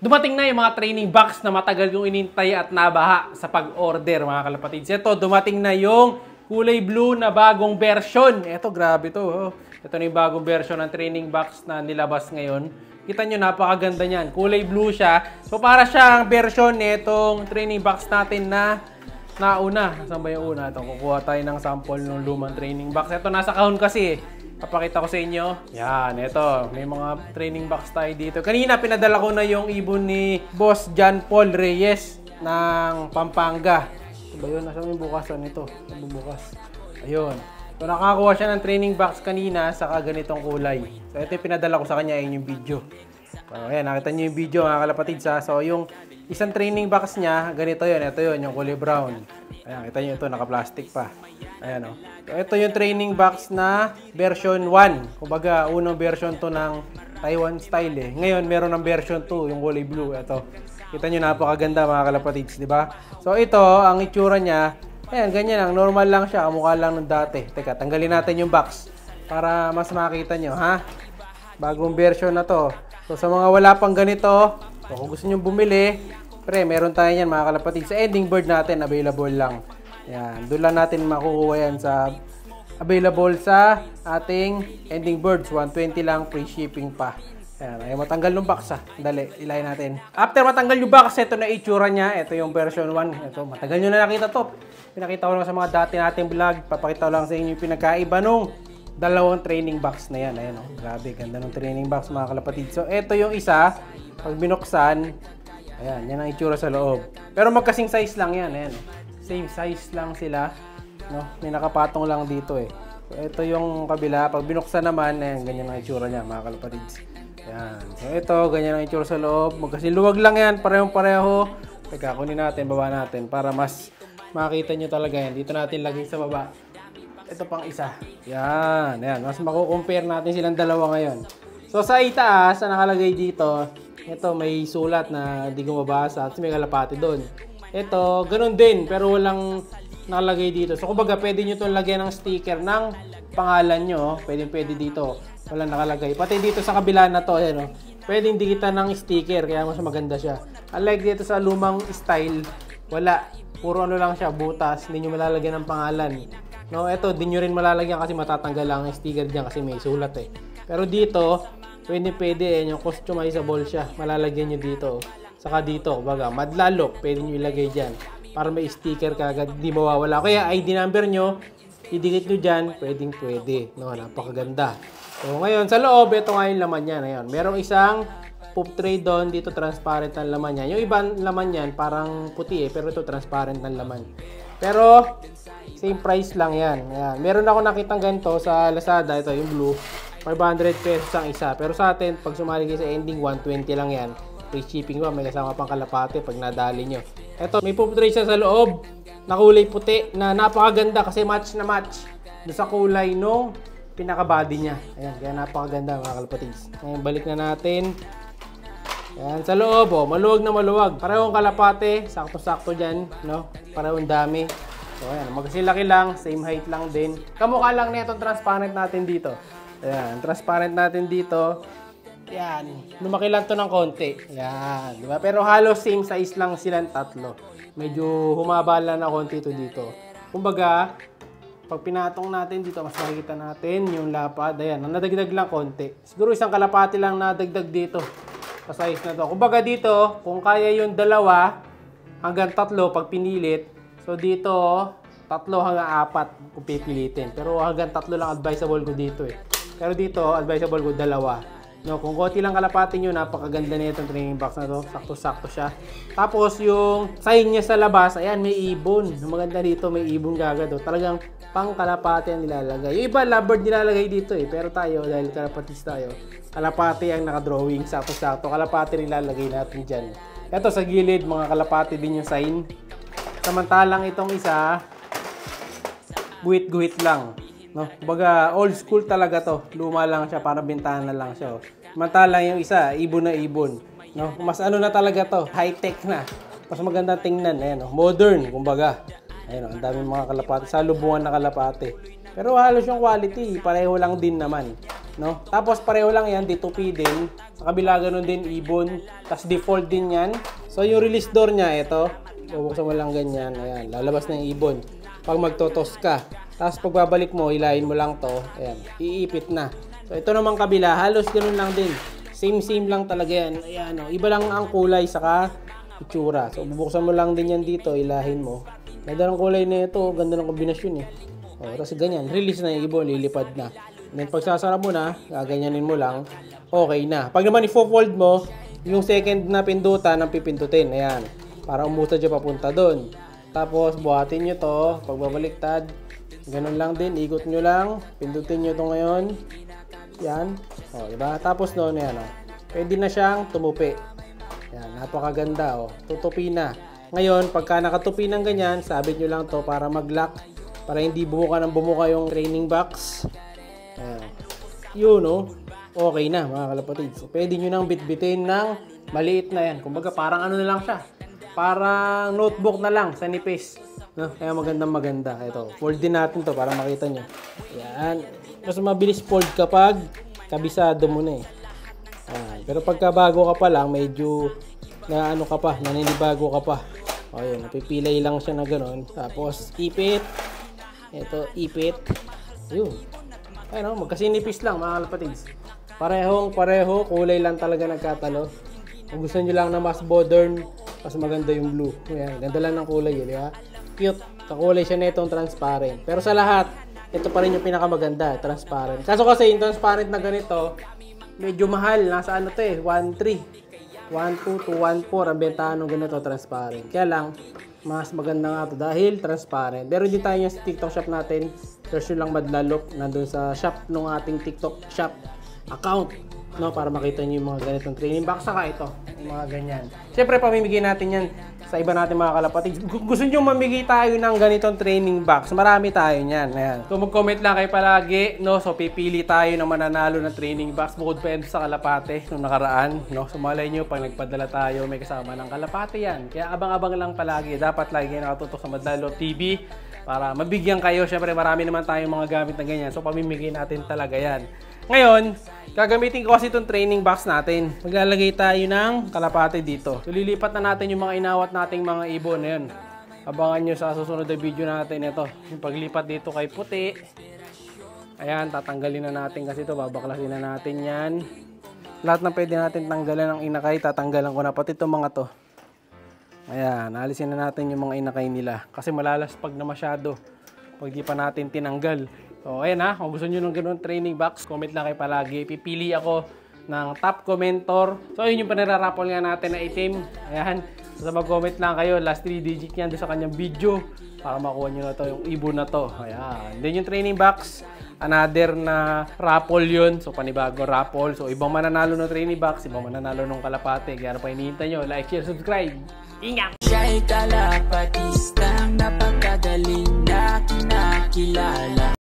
Dumating na yung mga training box na matagal yung inintay at nabaha sa pag-order, mga kalapatids. Ito, dumating na yung kulay blue na bagong version. Ito, grabe to. Oh. Ito na yung bagong version ng training box na nilabas ngayon. Kita nyo, napakaganda niyan. Kulay blue siya. So, para siyang version nitong training box natin na nauna. Saan ba yung una? Ito, kukuha tayo ng sample ng lumang training box. Ito, nasa kahon kasi. Papakita ko sa inyo. Yan, ito. May mga training box tayo dito. Kanina, pinadala ko na yung ibon ni Boss John Paul Reyes ng Pampanga. Ito ba yun? Nasaan yung bukasan nito? Ano bukas? Ayun. So, nakakuha siya ng training box kanina sa ganitong kulay. So, ito yung pinadala ko sa kanya. Ayun yung video. So, ayan, nakita nyo yung video, mga kalapatids. So, yung isang training box niya, ganito yun. Ito yun, yung kulay brown. Ayan, kita nyo ito, naka-plastic pa. Ayan, o. So, ito yung training box na version 1. Kumbaga, unang version to ng Taiwan style eh. Ngayon, meron ng version 2, yung kulay blue. Ito. Kita nyo, napakaganda, mga kalapatids, di ba? So, ito, ang itsura niya, ayan, ganyan lang. Normal lang siya. Kamukha lang nung dati. Teka, tanggalin natin yung box para mas makita nyo, ha? Bagong version na to. So, sa mga wala pang ganito, kung gusto nyo bumili, meron tayo yan, mga kalapatids. Sa ending bird natin, available lang. Yan, doon lang natin makukuha yan sa available sa ating ending birds. 120 lang, free shipping pa. Yan, ay matanggal yung box ha. Dali, ilay natin. After matanggal yung box, ito na itsura niya. Ito yung version 1. Ito, matagal nyo na nakita to. Pinakita ko lang sa mga dati nating vlog. Papakita ko lang sa inyo yung pinagkaiba nung dalawang training box na yan. Ayan, oh. Grabe, ganda ng training box, mga kalapatid. So, ito yung isa. Pag binuksan, ayan, yan ang itsura sa loob. Pero magkasing size lang yan. Ayan, same size lang sila. No? May nakapatong lang dito eh. So, ito yung kabila. Pag binuksan naman, ayan, ganyan ang itsura niya, mga kalapatids. Ayan. So, ito, ganyan ang itsura sa loob. Magkasiluwag lang yan. Parehong-pareho. Teka, kunin natin, baba natin para mas makita nyo talaga yan. Dito natin lagay sa baba. Ito pang isa. Yan. Ayan. Mas makukompare natin silang dalawa ngayon. So, sa itaas, na nakalagay dito, ito, may sulat na hindi ko mabasa at may kalapati doon. Ito, ganun din, pero walang nakalagay dito. So, kumbaga, pwede nyo itong lagyan ng sticker ng pangalan nyo. Pwede dito. Walang nakalagay. Pati dito sa kabila na to, ayan, pwedeng dikitan ng sticker, kaya mas maganda siya. Unlike dito sa lumang style, wala. Puro ano lang siya, butas. Hindi nyo malalagyan ng pangalan. No, ito, di nyo rin malalagyan kasi matatanggal lang ang sticker dyan kasi may sulat eh. Pero dito, pwede yung customizable siya. Malalagyan nyo dito. Saka dito, baga, madlalok, pwede nyo ilagay dyan. Para may sticker kagad, di mawawala. Kaya ID number nyo, idikit nyo dyan, pwede. No, napakaganda. So, ngayon, sa loob, ito nga yung laman niya. Ngayon, merong isang poop tray doon. Dito, transparent ang laman niya. Yung ibang laman niyan, parang puti eh. Pero ito, transparent ang laman. Pero, same price lang yan. Ayan. Meron ako nakitang ganito sa Lazada. Ito, yung blue. 500 pesos ang isa. Pero sa atin, pag sumali kayo sa ending, 120 lang yan. Free shipping ba? May kasama pang kalapate pag nadali nyo. Ito, may poop tray siya sa loob. Na kulay puti. Na napakaganda kasi match na match. Doon sa kulay nung pinaka-body niya. Ayan, kaya napakaganda, mga kalapatids. Ngayon, balik na natin. Ayan, sa loob, oh, maluwag na maluwag. Parehong kalapate, sakto-sakto dyan, no? Parehong dami. So, ayan, magkasilaki lang, same height lang din. Kamukha lang na itong transparent natin dito. Ayan, transparent natin dito. Ayan, lumaki lang to ng konti. Ayan, di ba? Pero halos same size lang silang tatlo. Medyo humaba lang na konti ito dito. Kumbaga, pag pinatong natin dito, mas makikita natin yung lapad. Ayan, nadagdag lang konti. Siguro isang kalapati lang nadagdag dito. Sa size na to. Kumbaga dito, kung kaya yung dalawa hanggang tatlo pag pinilit. So dito, tatlo hanggang apat kung pipilitin. Pero hanggang tatlo lang advisable ko dito eh. Pero dito, advisable ko dalawa. No, kung konti lang kalapati nyo, napakaganda na itong training box na to. Sakto-sakto siya. Tapos yung sign niya sa labas, ayan, may ibon. Maganda dito, may ibon gagad. Talagang pang kalapati ang nilalagay. Yung iba, lovebird nilalagay dito eh. Pero tayo, dahil kalapatis tayo, kalapati ang nakadrawing. Sakto-sakto. Kalapati nilalagay natin dyan. Ito sa gilid, mga kalapati din yung sign. Samantalang itong isa, guhit-guhit lang. No? Kumbaga, old school talaga to. Luma lang siya, para bintana lang siya. Samantalang yung isa, ibon na ibon. No? Mas ano na talaga to, high-tech na. Mas maganda tingnan. Ayan, no? Modern, kumbaga. Ayan, no? Ang daming mga kalapati. Salubungan na kalapati. Pero halos yung quality, pareho lang din naman. no? Tapos pareho lang yan, D2P din. Sa kabila ganun din, ibon. Tapos default din yan. So yung release door niya, ito. Bubuksan mo lang ganyan. Ayan, lalabas na yung ibon. Pag magtotos ka. Tapos pagbabalik mo, hilahin mo lang to. Ayan, iipit na. So ito naman kabila, halos ganun lang din. Same lang talaga yan. Ayan, oh. Iba lang ang kulay saka itsura. So bubuksan mo lang din yan dito, hilahin mo. Ganda ng kulay na ito, ganda ng kombinasyon eh. Oh, kasi ganyan, release na yung ibon, lilipad na. And then pagsasara mo na, gaganyanin mo lang, okay na. Pag naman i-fold mo, yung second na pindutan ang pipindutin. Ayan, para umusad siya papunta doon. Tapos buhatin nyo to, pagbabaliktad, ganun lang din, ikot nyo lang, pindutin nyo to ngayon. Yan, o, diba? Tapos noon, yan, o. Pwede na siyang tumupi. Yan, napakaganda, o. Tutupi na. Ngayon, pagka nakatupi ng ganyan, sabit nyo lang to para mag-lock, para hindi bumuka ng bumuka yung training box. Ayan. Yun, no? Okay na, mga kalapatid. So, pwede nyo nang bitbitin ng maliit na yan. Kumbaga, parang ano na lang siya. Parang notebook na lang sa nipis. No? Kaya maganda. Ito, fold din natin to para makita nyo. Ayan. Mas mabilis fold kapag kabisado mo na eh. Ayan. Pero pagka bago ka pa lang, medyo na ano ka pa, naninibago ka pa. O yun, napipilay lang siya na gano'n. Tapos, ipit. Ito, ipit. Yun. Ayun, magkasinipis lang mga kalapatids. Pareho, kulay lang talaga nagkatalo. Kung gusto nyo lang na mas modern, mas maganda yung blue. Ayan, ganda lang ng kulay yun, diba? Cute. Kakulay siya na itong transparent. Pero sa lahat, ito pa rin yung pinakamaganda, transparent. Kaso kasi yung transparent na ganito, medyo mahal. Nasa ano to eh, 1.3. 1.2 to 1.4 ang bentahan ng ganito transparent. Kaya lang, mas maganda nga ito dahil transparent. Pero hindi tayo sa TikTok shop natin. Search lang Madlalok. Nandun sa shop ng ating TikTok shop account. No, para makita nyo yung mga ganitong training box. Saka ito, yung mga ganyan. Siyempre, pamimigay natin yan sa iba natin mga kalapatid. Gusto nyo mamigay tayo ng ganitong training box, marami tayo niyan. Ayan. Kung mag-comment lang kayo palagi, no, so pipili tayo ng mananalo ng training box bukod pa sa kalapate nung nakaraan. No? So malay nyo, pag nagpadala tayo, may kasama ng kalapate yan. Kaya abang-abang lang palagi. Dapat lagi nakatutok sa Madlalok TV para mabigyan kayo. Siyempre, marami naman tayong mga gamit na ganyan. So pamimigay natin talaga yan. Ngayon, gagamitin ko kasi itong training box natin. Maglalagay tayo ng kalapate dito. So, lilipat na natin yung mga inawat nating mga ibon na yun. Abangan nyo sa susunod na video natin ito. Yung paglipat dito kay puti. Ayan, tatanggalin na natin kasi ito. Babaklasin na natin yan. Lahat na pwede natin tanggalan ng inakay, tatanggalan ko na. Pati itong mga to. Ayan, alisin na natin yung mga inakay nila. Kasi malalaspag na masyado pag di pa natin tinanggal. So, ayan ha, kung gusto nyo ng ganun training box, comment lang kayo palagi. Pipili ako ng top commentor. So, yun yung panararapol nga natin na item. Ayan, so mag-comment lang kayo. Last 3 digit yan doon sa kanyang video para makuha nyo na to, yung ibon na to. Ayan, then yung training box, another na raffle yun. So, panibagong raffle. So, ibang mananalo ng training box, ibang mananalo ng kalapate. Kaya ano pa hinihintay nyo? Like, share, subscribe. Ingat! Siya'y kalapatistang napakagaling na kinakilala.